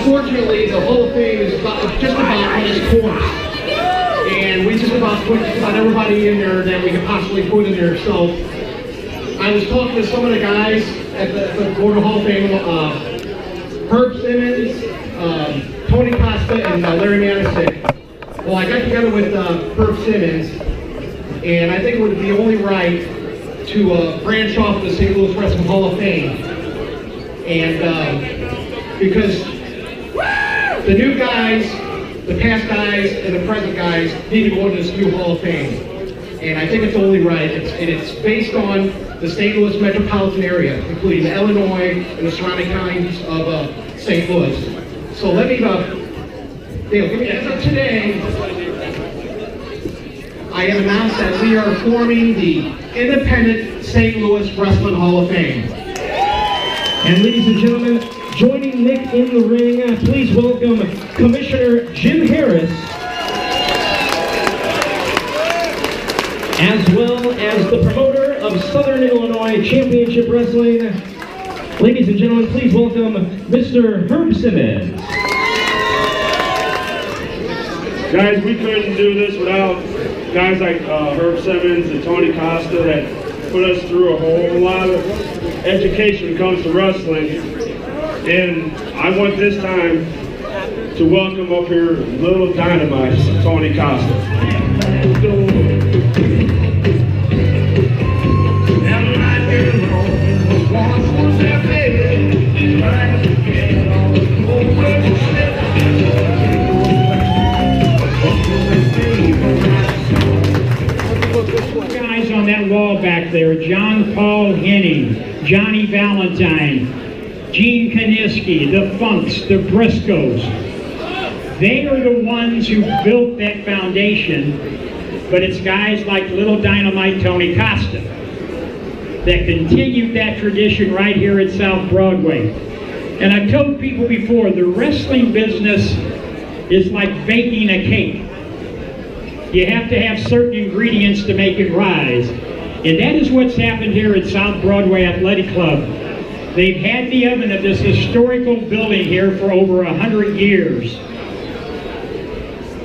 unfortunately, the whole thing is just about on this course. And we just about put just about everybody in there that we could possibly put in there. So I was talking to some of the guys at the Florida Hall of Fame, Herb Simmons, Tony Casta, and Larry Madison. Well, I got together with Herb Simmons, and I think it would be only right to branch off the St. Louis Wrestling Hall of Fame. And because the new guys, the past guys, and the present guys need to go into this new Hall of Fame. And I think it's only right. It's based on the St. Louis metropolitan area, including Illinois and the surrounding counties of St. Louis. So let me, Dale, give me, as of today, I have announced that we are forming the independent St. Louis Wrestling Hall of Fame. And ladies and gentlemen, joining Nick in the ring, please welcome Commissioner Jim Harris, as well as the promoter of Southern Illinois Championship Wrestling. Ladies and gentlemen, please welcome Mr. Herb Simmons. Guys, we couldn't do this without guys like Herb Simmons and Tony Casta that put us through a whole lot of education when it comes to wrestling. And I want this time to welcome up here Little Dynamite, Tony Casta. Guys on that wall back there, John Paul Henning, Johnny Valentine, Gene Kaniski, the Funks, the Briscoes. They are the ones who built that foundation, but it's guys like Little Dynamite Tony Casta that continued that tradition right here at South Broadway. And I've told people before, the wrestling business is like baking a cake. You have to have certain ingredients to make it rise. And that is what's happened here at South Broadway Athletic Club. They've had the oven of this historical building here for over 100 years.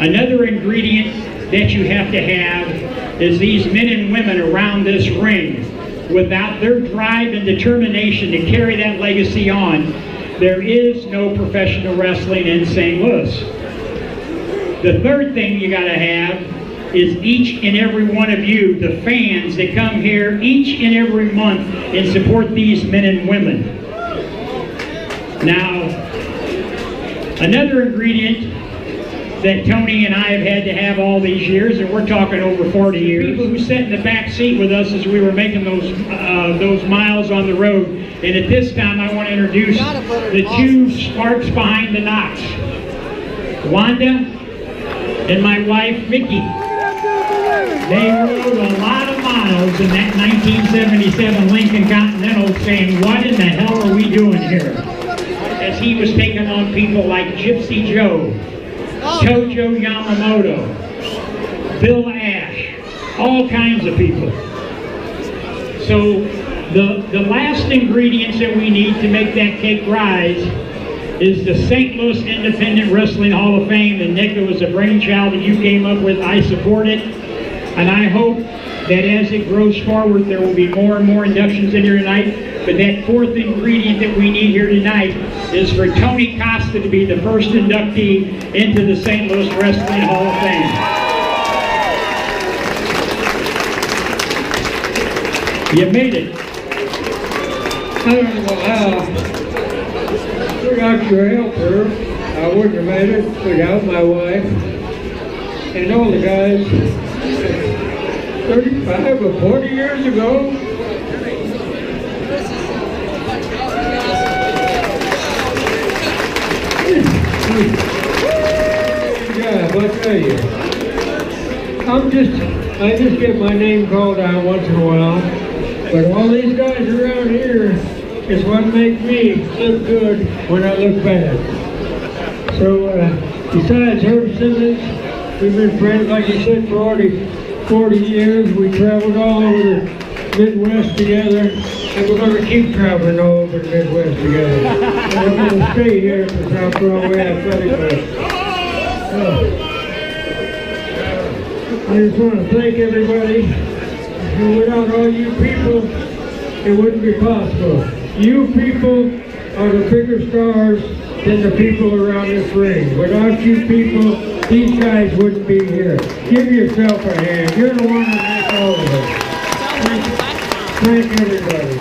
Another ingredient that you have to have is these men and women around this ring. Without their drive and determination to carry that legacy on, there is no professional wrestling in St. Louis. The third thing you gotta have is each and every one of you, the fans that come here each and every month and support these men and women. Now, another ingredient that Tony and I have had to have all these years, and we're talking over 40 years, people who sat in the back seat with us as we were making those miles on the road. And at this time, I want to introduce the two sparks behind the knocks, Wanda and my wife, Mickey. They rode a lot of miles in that 1977 Lincoln Continental saying, what in the hell are we doing here? As he was taking on people like Gypsy Joe, Tojo Yamamoto, Bill Ash, all kinds of people. So the last ingredients that we need to make that cake rise is the St. Louis Independent Wrestling Hall of Fame. And Nick, it was a brainchild that you came up with. I support it. And I hope that as it grows forward, there will be more and more inductions in here tonight. But that fourth ingredient that we need here tonight is for Tony Casta to be the first inductee into the St. Louis Wrestling Hall of Fame. You made it. I don't know how. Without your help, Herb, I wouldn't have made it without my wife and all the guys. 35 or 40 years ago. Yeah, I tell you, I just get my name called out once in a while, but all these guys around here is what make me look good when I look bad. So, besides Herb Simmons, we've been friends, like you said, for 40 years. We traveled all over Midwest together, and we're going to keep traveling all over the Midwest together. And we're going to stay here at the South Broadway Athletic Club. I just want to thank everybody. And without all you people, it wouldn't be possible. You people are the bigger stars than the people around this ring. Without you people, these guys wouldn't be here. Give yourself a hand. You're the one that makes all of it. Thank everybody.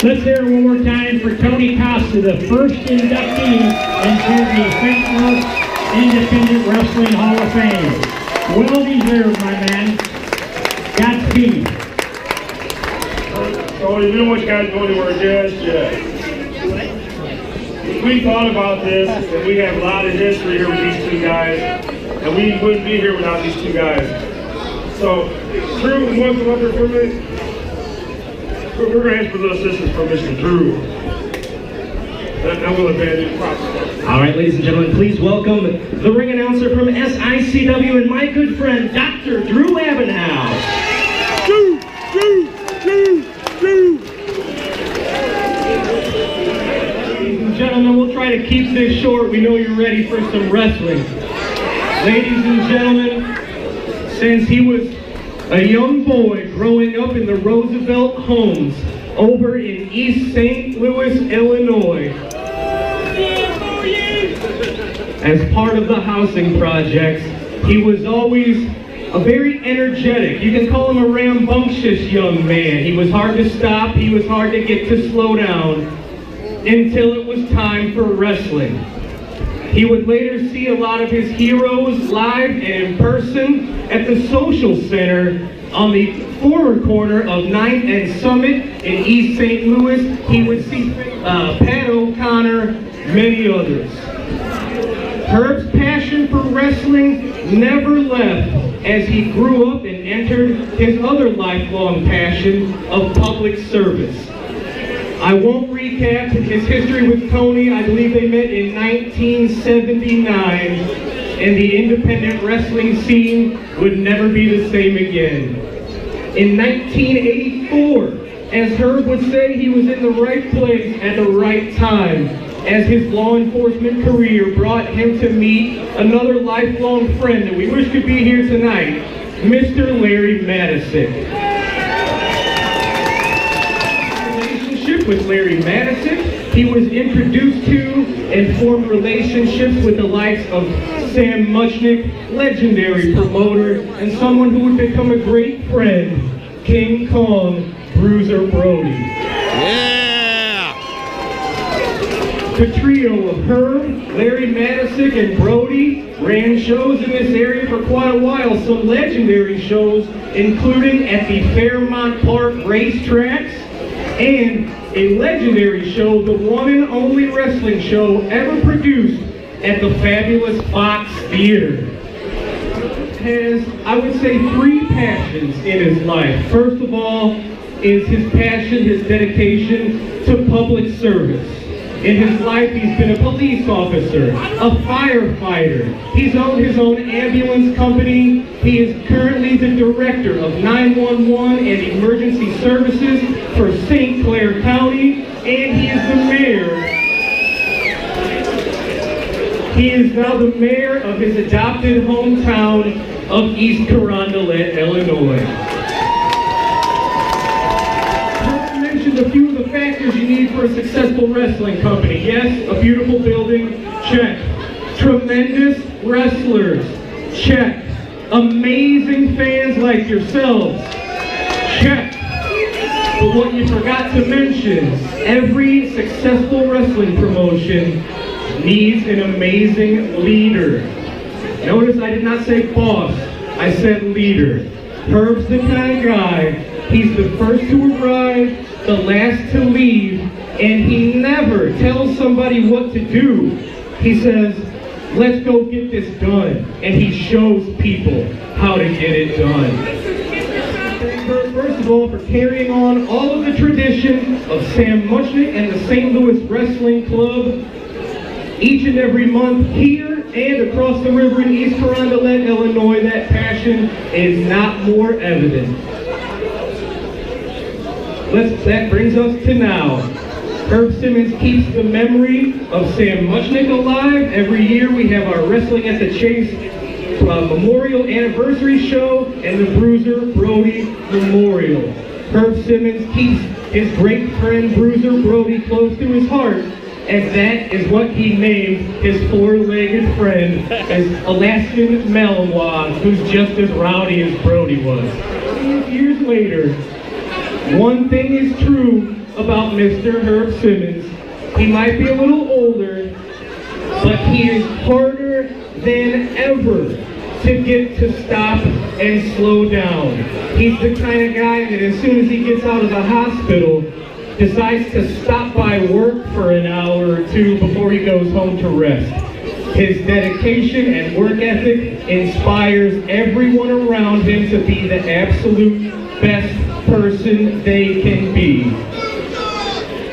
Let's hear it one more time for Tony Casta, the first inductee into the St. Louis Independent Wrestling Hall of Fame. Well deserved, my man. Godspeed. So we don't want you guys to go anywhere just yet. We thought about this, and we have a lot of history here with these two guys, and we wouldn't be here without these two guys. So, Drew, you want to come up here for a minute? We're going to ask for a little assistance from Mr. Drew. And we'll abandon the process. All right, ladies and gentlemen, please welcome the ring announcer from SICW and my good friend, Dr. Drew Abenhouse. Drew. Ladies and gentlemen, we'll try to keep this short. We know you're ready for some wrestling. Ladies and gentlemen, since he was a young boy growing up in the Roosevelt homes over in East St. Louis, Illinois, as part of the housing projects, he was always a very energetic, you can call him a rambunctious young man. He was hard to stop, he was hard to get to slow down, until it was time for wrestling. He would later see a lot of his heroes live and in person at the Social Center on the former corner of 9th and Summit in East St. Louis. He would see Pat O'Connor, many others. Herb's passion for wrestling never left as he grew up and entered his other lifelong passion of public service. I won't recap his history with Tony. I believe they met in 1979, and the independent wrestling scene would never be the same again. In 1984, as Herb would say, he was in the right place at the right time, as his law enforcement career brought him to meet another lifelong friend that we wish could be here tonight, Mr. Larry Madison. With Larry Madison, he was introduced to and formed relationships with the likes of Sam Muchnick, legendary promoter, and someone who would become a great friend, King Kong Bruiser Brody. Yeah! The trio of Herb, Larry Madison, and Brody ran shows in this area for quite a while, some legendary shows, including at the Fairmont Park racetracks, and a legendary show, the one and only wrestling show ever produced at the fabulous Fox Theater. Has, I would say, three passions in his life. First of all is his passion, his dedication to public service. In his life, he's been a police officer, a firefighter. He's owned his own ambulance company. He is currently the director of 911 and emergency services for St. Clair County, and he is the mayor. He is now the mayor of his adopted hometown of East Carondelet, Illinois. A few of the factors you need for a successful wrestling company. Yes, a beautiful building, check. Tremendous wrestlers, check. Amazing fans like yourselves, check. But what you forgot to mention, every successful wrestling promotion needs an amazing leader. Notice I did not say boss, I said leader. Herb's the kind of guy, he's the first to arrive, the last to leave, and he never tells somebody what to do. He says, let's go get this done, and he shows people how to get it done. Thank her, first of all, for carrying on all of the tradition of Sam Muchnick and the St. Louis Wrestling Club each and every month here and across the river in East Carondelet, Illinois. That passion is not more evident. That brings us to now. Herb Simmons keeps the memory of Sam Muchnick alive. Every year we have our Wrestling at the Chase Memorial Anniversary Show and the Bruiser Brody Memorial. Herb Simmons keeps his great friend Bruiser Brody close to his heart, and that is what he named his four-legged friend as Alaskan Malinois, who's just as rowdy as Brody was. Years later, one thing is true about Mr. Herb Simmons. He might be a little older, but he is harder than ever to get to stop and slow down. He's the kind of guy that as soon as he gets out of the hospital, decides to stop by work for an hour or two before he goes home to rest. His dedication and work ethic inspires everyone around him to be the absolute best person they can be.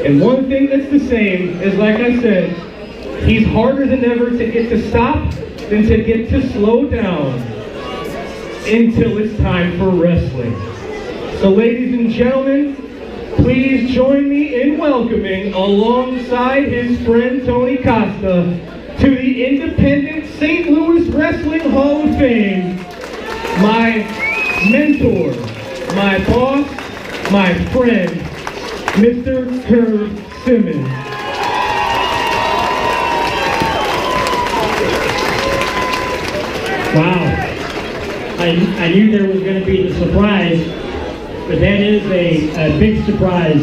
And one thing that's the same is, like I said, he's harder than ever to get to stop than to get to slow down until it's time for wrestling. So ladies and gentlemen, please join me in welcoming, alongside his friend Tony Casta, to the independent St. Louis Wrestling Hall of Fame, my mentor, my boss, my friend, Mr. Herb Simmons. Wow. I knew there was going to be the surprise, but that is a big surprise.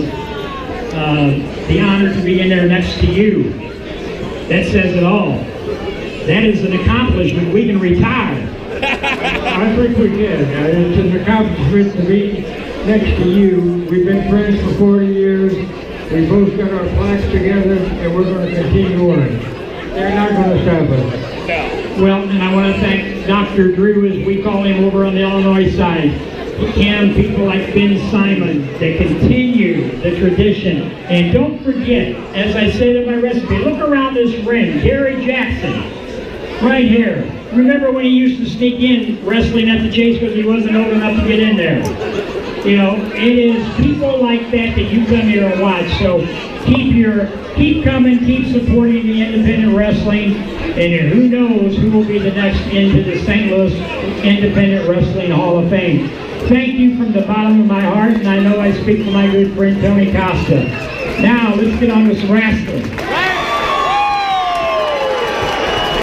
The honor to be in there next to you. That says it all. That is an accomplishment. We can retire. I think we can. It's an accomplishment to be next to you. We've been friends for 40 years. We both got our plaques together, and we're going to continue on. They're not going to stop us. Well, and I want to thank Dr. Drew, as we call him over on the Illinois side. And people like Ben Simon that continue the tradition. And don't forget, as I said in my recipe, look around this ring. Gary Jackson, right here. Remember when he used to sneak in wrestling at the Chase because he wasn't old enough to get in there? You know, it is people like that you come here and watch. So keep coming, keep supporting the independent wrestling, and who knows who will be the next into the St. Louis Independent Wrestling Hall of Fame. Thank you from the bottom of my heart, and I know I speak for my good friend Tony Casta. Now, let's get on with some wrestling.